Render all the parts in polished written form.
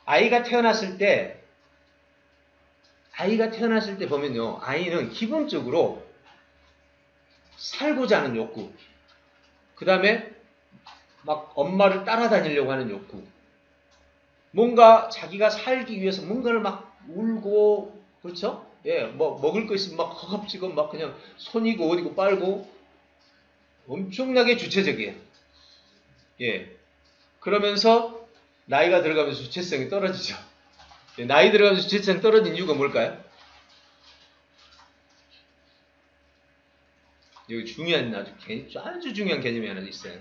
아이가 태어났을 때 보면요. 아이는 기본적으로 살고자 하는 욕구, 그 다음에 막 엄마를 따라다니려고 하는 욕구, 뭔가 자기가 살기 위해서 뭔가를 막 울고, 그렇죠? 예, 뭐 먹을 거 있으면 막 허겁지겁 막 그냥 손이고 어디고 빨고 엄청나게 주체적이에요. 예. 그러면서 나이가 들어가면서 주체성이 떨어지죠. 예, 나이 들어가면서 주체성이 떨어진 이유가 뭘까요? 여기 중요한 아주 중요한 개념이 하나 있어요.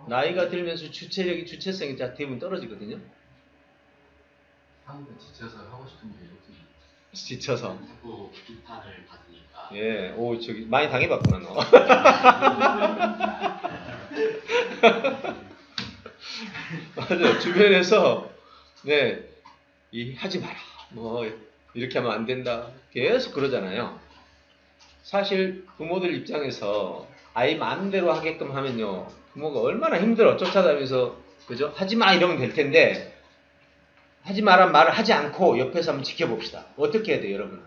나이가 들면서 주체성이 대부분 떨어지거든요. 하니까 지쳐서 하고 싶은 게 없지. 지쳐서. 자꾸 비판을 받으니까. 예, 오 저기 많이 당해봤구나 너. 맞아요. 주변에서 네, 하지 마라. 뭐 이렇게 하면 안 된다. 계속 그러잖아요. 사실 부모들 입장에서 아이 마음대로 하게끔 하면요, 부모가 얼마나 힘들어. 쫓아다니면서 그죠? 하지 마 이러면 될 텐데 하지 마란 말을 하지 않고 옆에서 한번 지켜봅시다. 어떻게 해야 돼요, 여러분?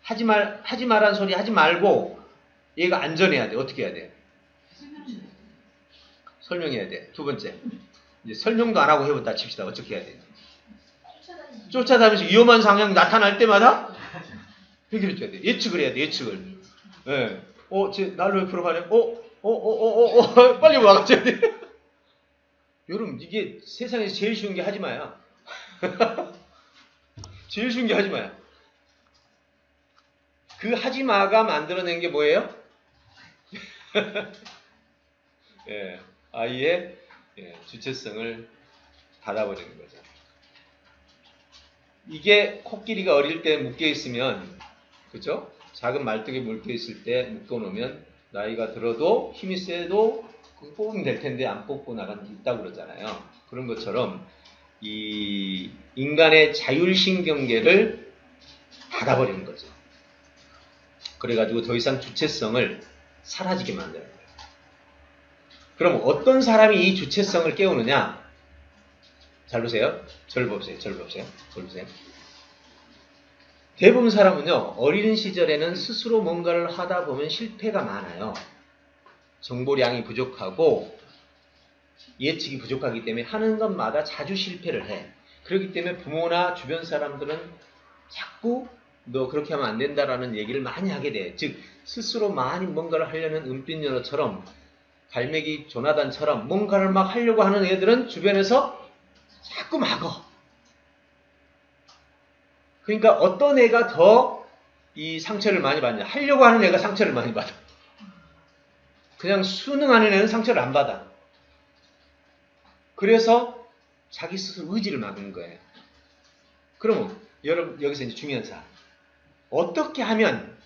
하지 마란 소리 하지 말고 얘가 안전해야 돼. 어떻게 해야 돼? 설명해야 돼. 두 번째, 이제 설명도 안 하고 해본다 칩시다. 어떻게 해야 돼? 쫓아다니면서 위험한 상황 나타날 때마다 해결해줘야 돼. 예측을 해야 돼. 예측을. 예. 쟤 나를 왜 풀어 가냐? 빨리 와가줘야 돼. 여러분, 이게 세상에서 제일 쉬운 게 하지 마야. 제일 쉬운 게 하지 마야. 그 하지 마가 만들어낸 게 뭐예요? 예, 아이의 주체성을 닫아버리는 거죠. 이게 코끼리가 어릴 때 묶여 있으면, 그죠? 작은 말뚝에 묶여 있을 때 묶어 놓으면 나이가 들어도 힘이 세도 뽑으면 될 텐데 안 뽑고 나가는 게 있다고 그러잖아요. 그런 것처럼 이 인간의 자율신경계를 닫아버리는 거죠. 그래가지고 더 이상 주체성을 사라지게 만드는 거예요. 그럼 어떤 사람이 이 주체성을 깨우느냐? 잘 보세요. 절 보세요. 대부분 사람은요, 어린 시절에는 스스로 뭔가를 하다 보면 실패가 많아요. 정보량이 부족하고 예측이 부족하기 때문에 하는 것마다 자주 실패를 해. 그렇기 때문에 부모나 주변 사람들은 자꾸 너 그렇게 하면 안 된다라는 얘기를 많이 하게 돼. 즉 스스로 많이 뭔가를 하려는 은빛 연어처럼, 갈매기 조나단처럼 뭔가를 막 하려고 하는 애들은 주변에서 자꾸 막어. 그러니까 어떤 애가 더 이 상처를 많이 받냐? 하려고 하는 애가 상처를 많이 받아. 그냥 순응하는 애는 상처를 안 받아. 그래서 자기 스스로 의지를 막는 거예요. 그러면 여러분 여기서 이제 중요한 사항. 어떻게 하면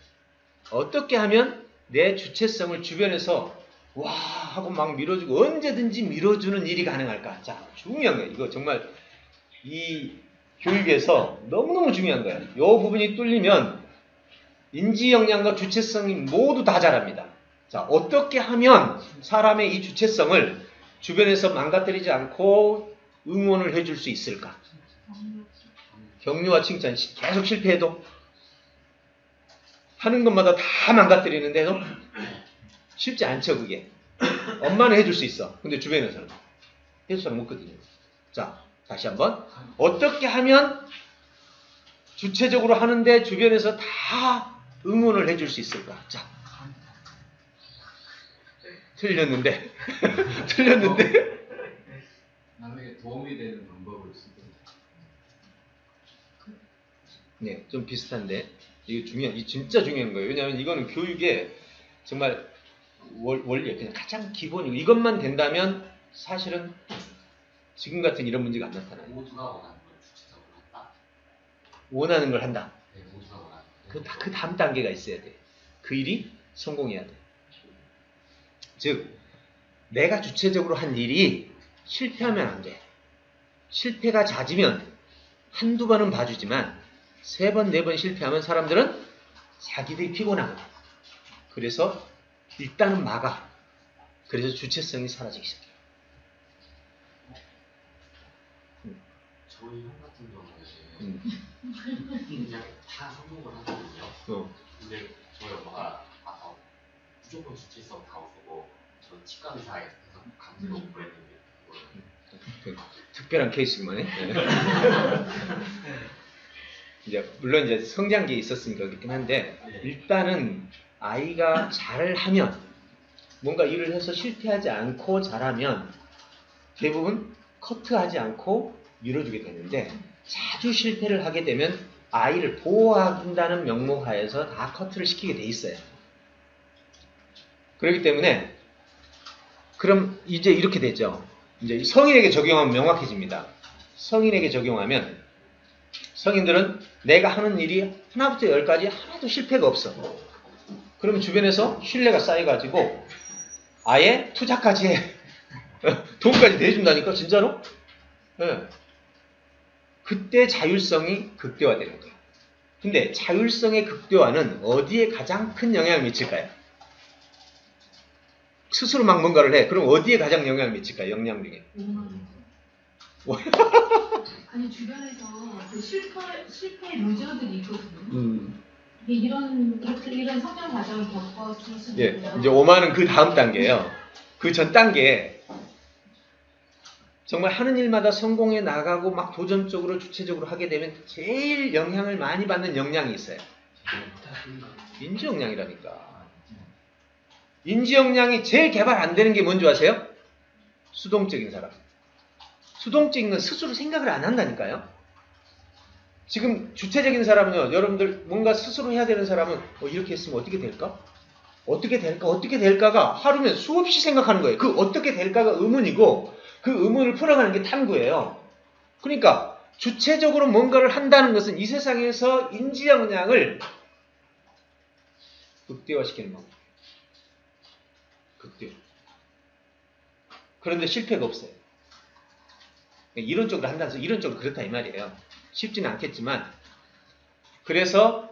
내 주체성을 주변에서 와 하고 막 밀어주고 언제든지 밀어주는 일이 가능할까? 자, 중요한 거예요. 이거 정말 이 교육에서 너무너무 중요한 거예요. 이 부분이 뚫리면 인지 역량과 주체성이 모두 다 자랍니다. 자, 어떻게 하면 사람의 이 주체성을 주변에서 망가뜨리지 않고 응원을 해줄 수 있을까? 격려와 칭찬. 계속 실패해도 하는 것마다 다 망가뜨리는데도 쉽지 않죠, 그게. 엄마는 해줄 수 있어. 근데 주변에서는 해줄 사람 없거든요. 자, 다시 한번. 어떻게 하면 주체적으로 하는데 주변에서 다 응원을 해줄 수 있을까? 자, 틀렸는데 남에게 도움이 되는 방법을 쓰고. 네, 좀 비슷한데 이게 진짜 중요한 거예요. 왜냐하면 이거는 교육에 정말 원리에 그냥 가장 기본이고 이것만 된다면 사실은 지금 같은 이런 문제가 안 나타나요. 모두가 원하는 걸 주체적으로 한다. 원하는 걸 한다. 네, 모두가 원하는. 그 다음 단계가 있어야 돼. 그 일이 성공해야 돼. 즉 내가 주체적으로 한 일이 실패하면 안 돼. 실패가 잦으면 한두 번은 봐주지만 3번, 4번 실패하면 사람들은 자기들이 피곤하거든. 그래서 일단은 막아. 그래서 주체성이 사라지기 시작해. 저희 형 같은 경우에는 음. 그냥 다 성공을 하거든요. 근데 저희 엄마가 무조건 주치성 다 없고 저 치과 의사에서 강제로 보냈는데 그걸 특별한 케이스구만 해. 네. 이제 물론 이제 성장기에 있었으니까 그렇긴 한데 일단은 아이가 잘하면 뭔가 일을 해서 실패하지 않고 잘하면 대부분 커트하지 않고 밀어주게 되는데 자주 실패를 하게 되면 아이를 보호한다는 명목 하에서 다 커트를 시키게 돼 있어요. 그렇기 때문에 그럼 이제 이렇게 되죠. 이제 성인에게 적용하면 명확해집니다. 성인에게 적용하면 성인들은 내가 하는 일이 하나부터 열까지 하나도 실패가 없어. 그러면 주변에서 신뢰가 쌓여가지고 아예 투자까지 해. 돈까지 대준다니까 진짜로? 네. 그때 자율성이 극대화되는 거예요. 근데 자율성의 극대화는 어디에 가장 큰 영향을 미칠까요? 스스로 막 뭔가를 해. 그럼 어디에 가장 영향을 미칠까요? 역량 중에. 아니 주변에서 그 실패 루저들이 있거든요. 이런 성장 과정을 겪었을 수도 예, 있고요. 이제 5만은 그 다음 단계예요. 그 전 단계에 정말 하는 일마다 성공해 나가고 막 도전적으로 주체적으로 하게 되면 제일 영향을 많이 받는 역량이 있어요. 인지 역량이라니까. 인지 역량이 제일 개발 안 되는 게 뭔지 아세요? 수동적인 사람. 수동적인 건 스스로 생각을 안 한다니까요. 지금 주체적인 사람은요. 여러분들 뭔가 스스로 해야 되는 사람은 이렇게 했으면 어떻게 될까? 어떻게 될까? 어떻게 될까가 하루면 수없이 생각하는 거예요. 그 어떻게 될까가 의문이고 그 의문을 풀어가는 게 탐구예요. 그러니까 주체적으로 뭔가를 한다는 것은 이 세상에서 인지 역량을 극대화시키는 방법. 극대화. 그런데 실패가 없어요. 이론적으로 한다는 해서 이론적으로 그렇다 이 말이에요. 쉽지는 않겠지만 그래서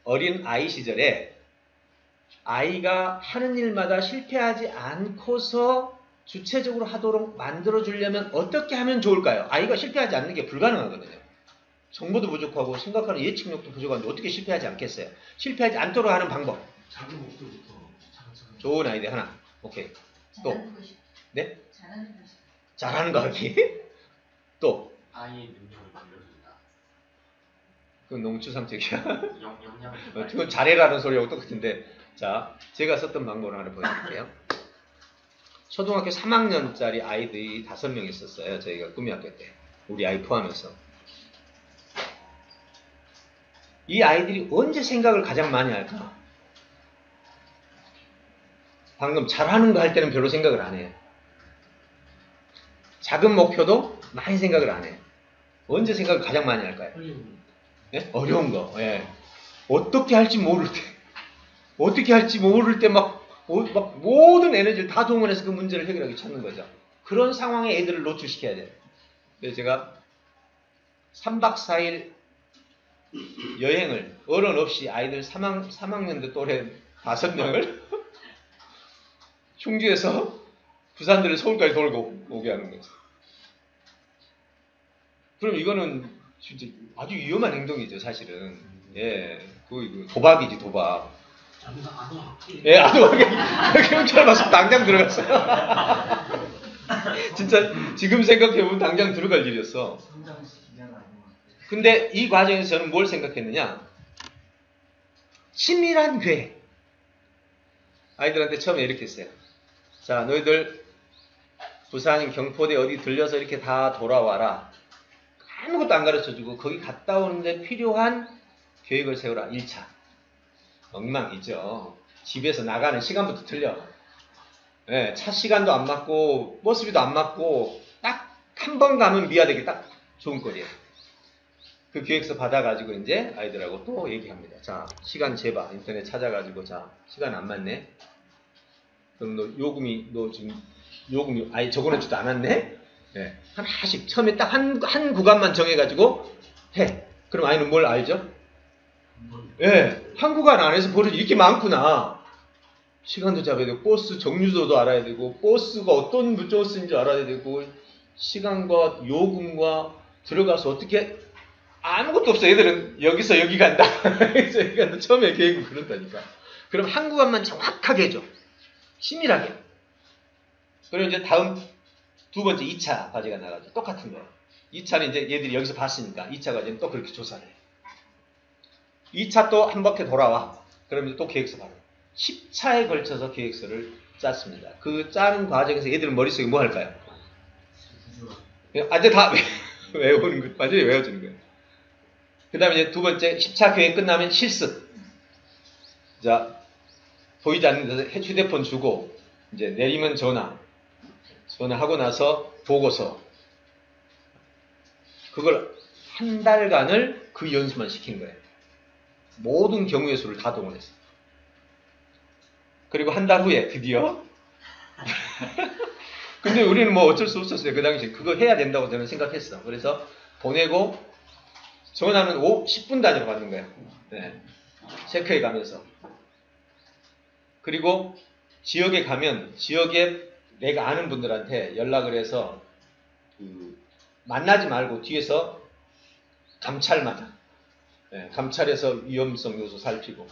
어린 아이 시절에 아이가 하는 일마다 실패하지 않고서 주체적으로 하도록 만들어주려면 어떻게 하면 좋을까요? 아이가 실패하지 않는 게 불가능하거든요. 정보도 부족하고 생각하는 예측력도 부족한데 어떻게 실패하지 않겠어요? 실패하지 않도록 하는 방법. 작은 목표부터 차근차근. 좋은 아이디어 하나. 오케이. 또. 잘하는 것이. 네? 잘하는 것이. 잘하는 거 하기. 또. 아이의 능력을 빌려준다. 그건 너무 추상적이야. 역량을 그건 잘해라는 소리하고 똑같은데. 자, 제가 썼던 방법을 하나 보여드릴게요. 초등학교 3학년짜리 아이들이 5명 있었어요. 저희가 꿈이학교 때. 우리 아이 포함해서. 이 아이들이 언제 생각을 가장 많이 할까? 방금 잘하는 거 할 때는 별로 생각을 안 해요. 작은 목표도 많이 생각을 안 해요. 언제 생각을 가장 많이 할까요? 네? 어려운 거. 예. 어떻게 할지 모를 때. 어떻게 할지 모를 때 막 모든 에너지를 다 동원해서 그 문제를 해결하기 찾는 거죠. 그런 상황에 애들을 노출시켜야 돼요. 그래서 제가 3박 4일 여행을 어른 없이 아이들 3학년대 또래 5명을 충주에서 부산들을 서울까지 돌고 오게 하는 거죠. 그럼 이거는 진짜 아주 위험한 행동이죠, 사실은. 예, 그 도박이지, 도박. 예, 아동학대. 경찰 봤으면 당장 들어갔어요. 진짜 지금 생각해보면 당장 들어갈 일이었어. 근데 이 과정에서 저는 뭘 생각했느냐? 치밀한 계획. 아이들한테 처음에 이렇게 했어요. 자, 너희들 부산 경포대 어디 들려서 이렇게 다 돌아와라. 아무것도 안 가르쳐주고 거기 갔다 오는데 필요한 계획을 세우라. 1차. 엉망이죠. 집에서 나가는 시간부터 틀려. 네, 차 시간도 안 맞고 버스비도 안 맞고 딱 한 번 가면 미아되기 딱 좋은 거리에요. 그 계획서 받아가지고 이제 아이들하고 또 얘기합니다. 자, 시간 재봐. 인터넷 찾아가지고 자, 시간 안 맞네. 그럼 너 지금 요금이 아예 적어놓지도 않았네. 네, 하나씩 처음에 딱 한 구간만 정해가지고 해. 그럼 아이는 뭘 알죠? 예, 한 구간 안에서 버릇이 이렇게 많구나. 시간도 잡아야 되고, 버스 정류소도 알아야 되고, 버스가 어떤 버스인지 알아야 되고, 시간과 요금과 들어가서 어떻게 아무것도 없어. 애들은 여기서 여기 간다. 여기서 여기 간다. 처음에 계획은 그렇다니까. 그럼 한 구간만 정확하게 해줘. 치밀하게. 그리고 이제 다음 두 번째 2차 과제가 나가죠. 똑같은 거예요. 2차는 이제 얘들이 여기서 봤으니까 2차 과제는 또 그렇게 조사를 해. 2차 또 한 바퀴 돌아와. 그럼 이제 또 계획서 바로 10차에 걸쳐서 계획서를 짰습니다. 그 짜는 과정에서 얘들은 머릿속에 뭐 할까요? 아주 다 외우는 거, 완전히 외워주는 거예요. 그 다음에 이제 두 번째 10차 계획 끝나면 실습. 자, 보이지 않는 데서 휴대폰 주고 이제 내리면 전화하고 나서 보고서. 그걸 한 달간을 그 연습만 시킨 거예요. 모든 경우의 수를 다 동원했어요. 그리고 한 달 후에 드디어 근데 우리는 뭐 어쩔 수 없었어요. 그 당시에 그거 해야 된다고 저는 생각했어. 그래서 보내고 전화는 10분 단위로 받는 거예요. 네. 체크해 가면서. 그리고 지역에 가면 지역에 내가 아는 분들한테 연락을 해서 만나지 말고 뒤에서 감찰만. 네, 감찰해서 위험성 요소 살피고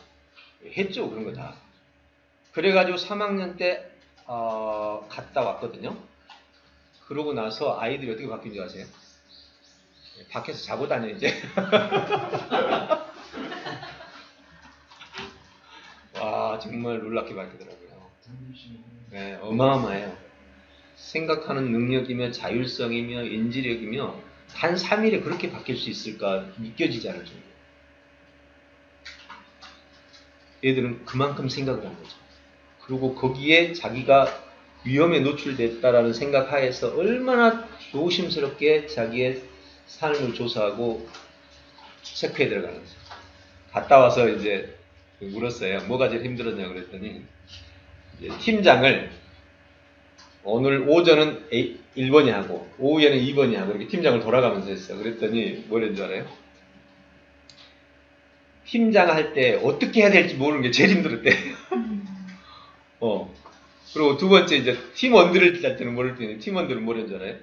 했죠. 그런 거 다. 그래가지고 3학년 때 갔다 왔거든요. 그러고 나서 아이들이 어떻게 바뀐 줄 아세요? 밖에서 자고 다녀 이제. 와 정말 놀랍게 바뀌더라고요. 네, 어마어마해요. 생각하는 능력이며 자율성이며 인지력이며 단 3일에 그렇게 바뀔 수 있을까 믿겨지지 않을 정도. 얘들은 그만큼 생각을 한 거죠. 그리고 거기에 자기가 위험에 노출됐다라는 생각하에서 얼마나 조심스럽게 자기의 삶을 조사하고 체크해 들어가는지. 갔다 와서 이제 물었어요. 뭐가 제일 힘들었냐고 그랬더니 팀장을 오늘 오전은 1번이 하고 오후에는 2번이 하고 이렇게 팀장을 돌아가면서 했어. 그랬더니 뭐랬는 줄 알아요? 팀장 할 때 어떻게 해야 될지 모르는 게 제일 힘들었대. 그리고 두 번째 이제 팀원들을 할 때는 모를 때는 팀원들은 뭐랬는 줄 알아요?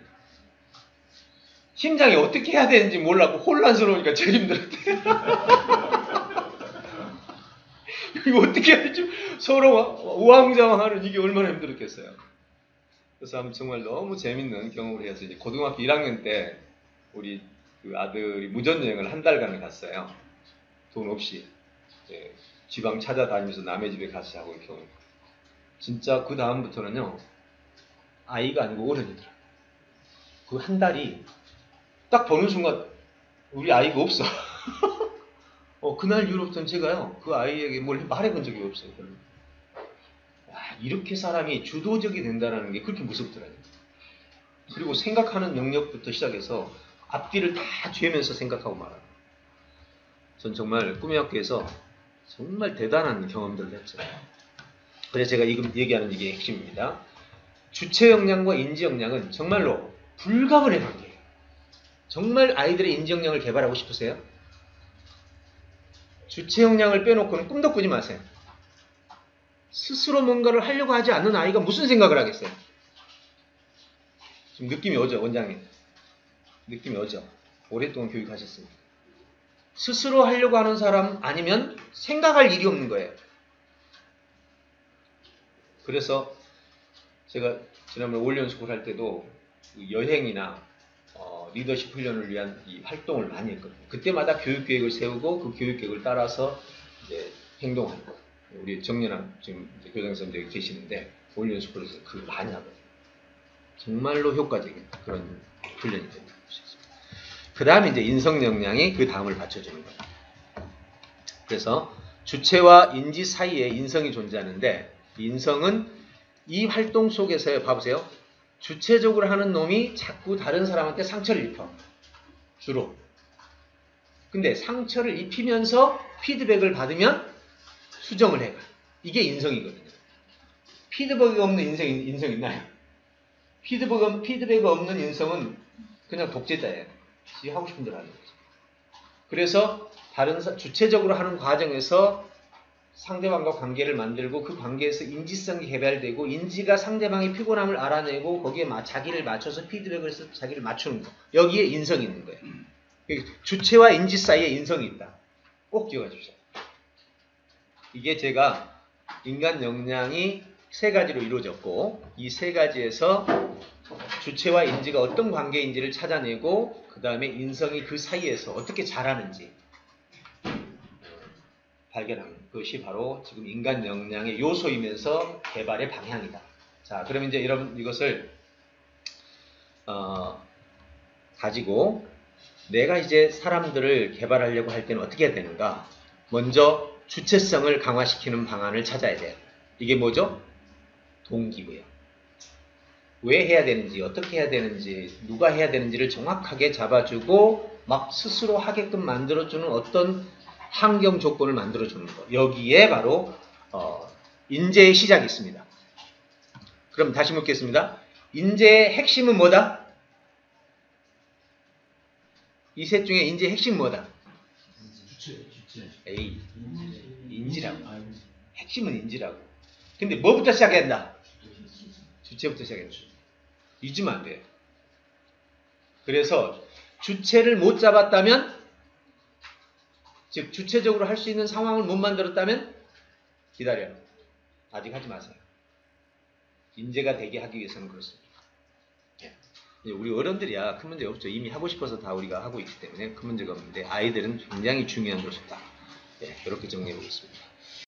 팀장이 어떻게 해야 되는지 몰라고 혼란스러우니까 제일 힘들었대. 이거 어떻게 해야 될지 서로 우왕좌왕하는 이게 얼마나 힘들었겠어요. 그래서 정말 너무 재밌는 경험을 해서 이제 고등학교 1학년 때 우리 그 아들이 무전여행을 한 달간을 갔어요. 돈 없이 지방 찾아다니면서 남의 집에 가서 자고 이렇게 오고. 진짜 그 다음부터는요 아이가 아니고 어른이더라고요. 그 한 달이 딱 보는 순간 우리 아이가 없어. 그날 이후로부터는 제가요 그 아이에게 뭘 말해본 적이 없어요. 별로. 이렇게 사람이 주도적이 된다는 게 그렇게 무섭더라고요. 그리고 생각하는 영역부터 시작해서 앞뒤를 다 죄면서 생각하고 말하고. 전 정말 꿈의 학교에서 정말 대단한 경험들을 했죠. 그래서 제가 지금 얘기하는 이게 핵심입니다. 주체 역량과 인지 역량은 정말로 불가분의 관계예요. 정말 아이들의 인지 역량을 개발하고 싶으세요? 주체 역량을 빼놓고는 꿈도 꾸지 마세요. 스스로 뭔가를 하려고 하지 않는 아이가 무슨 생각을 하겠어요? 지금 느낌이 오죠, 원장님? 느낌이 오죠? 오랫동안 교육하셨습니다. 스스로 하려고 하는 사람 아니면 생각할 일이 없는 거예요. 그래서 제가 지난번에 올연수를 할 때도 여행이나 리더십 훈련을 위한 이 활동을 많이 했거든요. 그때마다 교육계획을 세우고 그 교육계획을 따라서 이제 행동하고. 우리 정연한 지금 교장선생님들이 계시는데 올연수에서 그걸 많이 하거든요. 정말로 효과적인 그런 훈련이 됩니다. 그 다음에 이제 인성 역량이 그 다음을 받쳐주는 거예요. 그래서 주체와 인지 사이에 인성이 존재하는데 인성은 이 활동 속에서 봐보세요. 주체적으로 하는 놈이 자꾸 다른 사람한테 상처를 입혀. 주로. 근데 상처를 입히면서 피드백을 받으면 수정을 해가. 이게 인성이거든요. 피드백이 없는 인성 있나요? 피드백 없는 인성은 그냥 독재자예요. 지 하고 싶은 대로 하는 거죠. 그래서 주체적으로 하는 과정에서 상대방과 관계를 만들고 그 관계에서 인지성이 개발되고 인지가 상대방의 피곤함을 알아내고 거기에 자기를 맞춰서 피드백을 해서 자기를 맞추는 거. 여기에 인성이 있는 거예요. 주체와 인지 사이에 인성이 있다. 꼭 기억해 주세요. 이게 제가 인간 역량이 세 가지로 이루어졌고 이 세 가지에서 주체와 인지가 어떤 관계인지를 찾아내고 그 다음에 인성이 그 사이에서 어떻게 자라는지 발견하는 것이 바로 지금 인간 역량의 요소이면서 개발의 방향이다. 자, 그러면 이제 여러분 이것을 가지고 내가 이제 사람들을 개발하려고 할 때는 어떻게 해야 되는가? 먼저 주체성을 강화시키는 방안을 찾아야 돼요. 이게 뭐죠? 동기부여. 왜 해야 되는지, 어떻게 해야 되는지, 누가 해야 되는지를 정확하게 잡아주고 막 스스로 하게끔 만들어주는 어떤 환경 조건을 만들어주는 것. 여기에 바로 인재의 시작이 있습니다. 그럼 다시 묻겠습니다. 인재의 핵심은 뭐다? 이 셋 중에 인재의 핵심은 뭐다? 주체. 에이, 인지라고. 핵심은 인지라고. 근데 뭐부터 시작해야 된다? 주체부터 시작해야 된다. 잊으면 안 돼요. 그래서 주체를 못 잡았다면, 즉 주체적으로 할 수 있는 상황을 못 만들었다면 기다려요. 아직 하지 마세요. 인재가 되게 하기 위해서는 그렇습니다. 우리 어른들이야 큰 문제 없죠. 이미 하고 싶어서 다 우리가 하고 있기 때문에 큰 문제가 없는데 아이들은 굉장히 중요한 요소다. 이렇게 정리해 보겠습니다.